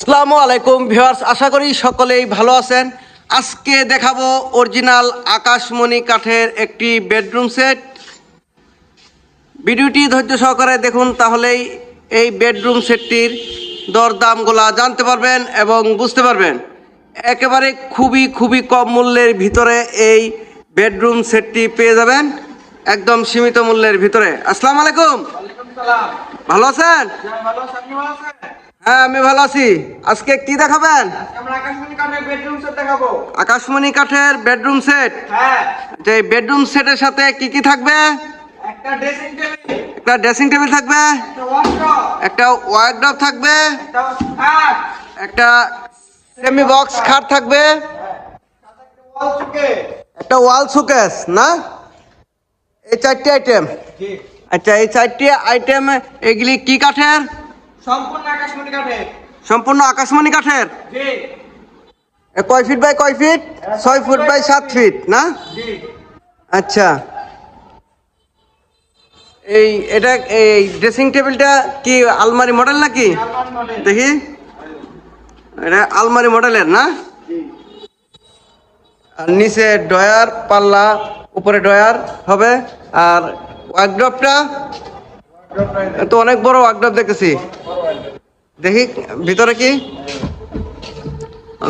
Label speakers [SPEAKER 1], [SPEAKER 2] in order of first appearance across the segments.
[SPEAKER 1] আসসালামু আলাইকুম ভিউয়ার্স, আশা করি সকলেই ভালো আছেন। আজকে দেখাবো অরিজিনাল আকাশমণি কাঠের একটি বেডরুম সেট। ভিডিওটি ধৈর্য সহকারে দেখুন, তাহলেই এই বেডরুম সেটটির দরদামগুলা জানতে পারবেন এবং বুঝতে পারবেন। একেবারে খুবই কম মূল্যের ভিতরে এই বেডরুম সেটটি পেয়ে যাবেন, একদম সীমিত মূল্যের ভিতরে। আসসালামু আলাইকুম। ভালো আছেন? হ্যাঁ, আমি ভালো আছি। আজকে কি দেখাবেন? আকাশমণি কাঠের বেডরুম সেট। যে বেডরুম সেটের সাথে কি কি থাকবে? একটা ড্রেসিং টেবিল থাকবে, একটা ওয়ার্ডরোব থাকবে, একটা সেমি বক্স খাট থাকবে, একটা ওয়াল শোকেস। না, এই চারটি আইটেম। আচ্ছা, এই চারটি আইটেম এগুলি কি কাঠের? সম্পূর্ণ আকাশমণি কাঠের। কয় ফিট বাই কয় ফিট? 6 foot by 7 feet. না, আচ্ছা। এটা এই ড্রেসিং টেবিলটা কি আলমারি মডেল নাকি? দেখি, এটা আলমারি মডেলের। না, আর নিচে ডয়ার পাল্লা, উপরে ডয়ার হবে। আর ওয়ার্ডরোবটা তো অনেক বড় ওয়ার্ডরোব দেখতেছি। দেখি ভিতরে কি?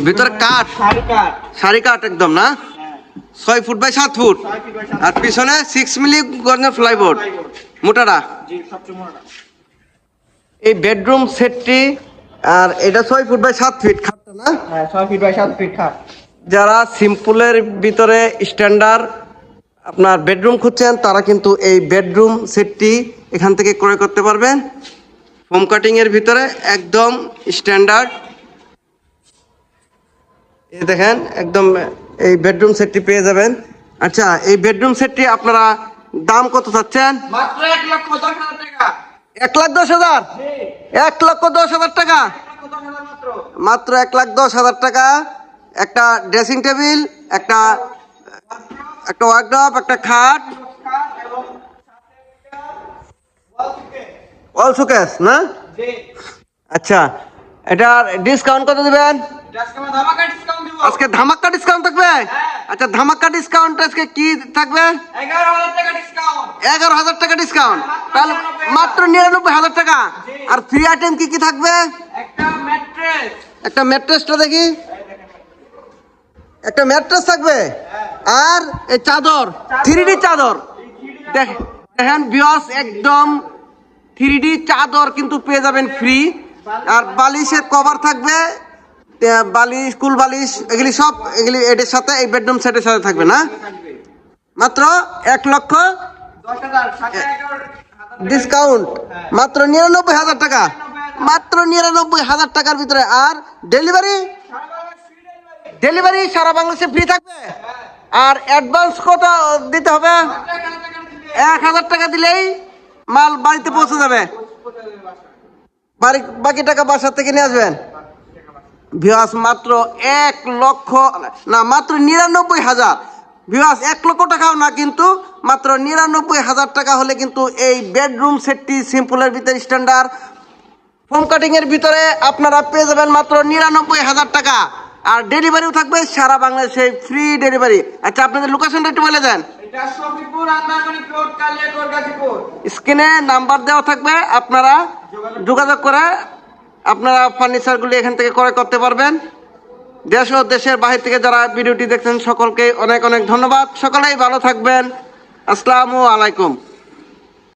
[SPEAKER 1] ভিতরে কাঠ, সারি কাঠ একদম। না, 6 ফুট বাই 7 ফুট। আর পিছনে 6 মিলি গর্জের ফ্লাইবোর্ড, মোটাটা। এই বেডরুম সেটটি, আর এটা 6 ফুট বাই 7 ফিট খাটটা। না,
[SPEAKER 2] 6 ফিট বাই 7 ফিট খাট।
[SPEAKER 1] যারা সিম্পলের ভিতরে স্ট্যান্ডার্ড আপনার বেডরুম খুঁজছেন, তারা কিন্তু এই বেডরুম সেটটি এখান থেকে ক্রয় করতে পারবেন। ফোম কাটিংয়ের ভিতরে একদম স্ট্যান্ডার্ড। এই দেখেন, একদম এই বেডরুম সেটটি পেয়ে যাবেন। আচ্ছা, এই বেডরুম সেটটি আপনারা দাম কত চাচ্ছেন?
[SPEAKER 2] মাত্র 1,10,000 টাকা।
[SPEAKER 1] 1,10,000? 1,10,000 টাকা? মাত্র 1,10,000 টাকা। একটা ড্রেসিং টেবিল, একটা ওয়ার্ডরোব, একটা খাট, ওয়াল শোকেস। না, আচ্ছা। এটার ডিসকাউন্ট কত দিবেন? আজকে ধামাকা ডিসকাউন্ট থাকবে। আচ্ছা, ধামাকা ডিসকাউন্ট আজকে কি থাকবে? 11,000 টাকা ডিসকাউন্ট। তাহলে মাত্র 99,000 টাকা। আর ফ্রি আইটেম কি কি থাকবে? একটা ম্যাট্রেসটা দেখি, একটা ম্যাট্রেস থাকবে। আর এই চাদর, 3D চাদর। দেখেন ভিউয়ার্স, একদম 3D চাদর কিন্তু পেয়ে যাবেন ফ্রি। আর বালিশের কভার থাকবে, বালিশ, কুল বালিশ, এগুলি সব, এগুলি এটার সাথে, এই বেডরুম সেটের সাথে থাকবে। না, মাত্র 1,10,000 ডিসকাউন্ট, মাত্র 99,000 টাকা। মাত্র 99,000 টাকার ভিতরে। আর ডেলিভারি সারা বাংলাদেশে ফ্রি থাকবে। আর অ্যাডভান্স কত দিতে হবে? 1,000 টাকা দিলেই মাল বাড়িতে পৌঁছে যাবে। বাকি টাকা বাসা থেকে নিয়ে আসবেন। ভিউয়ার্স, মাত্র 99,000 ভিউয়ার্স, 1 লক্ষ টাকাও না, কিন্তু মাত্র 99,000 টাকা হলে কিন্তু এই বেডরুম সেটটি সিম্পলের ভিতরে স্ট্যান্ডার্ড ফোম কাটিং এর ভিতরে আপনারা পেয়ে যাবেন মাত্র 99,000 টাকা। আর ডেলিভারিও থাকবে সারা বাংলাদেশে, ফ্রি ডেলিভারি। আচ্ছা, আপনাদের লোকেশনটা একটু বলে দেন। স্ক্রিনে নাম্বার দেওয়া থাকবে, আপনারা যোগাযোগ করে আপনারা ফার্নিচারগুলি এখান থেকে ক্রয় করতে পারবেন। দেশ ও দেশের বাহির থেকে যারা ভিডিওটি দেখছেন, সকলকে অনেক ধন্যবাদ। সকলেই ভালো থাকবেন। আসসালামু আলাইকুম।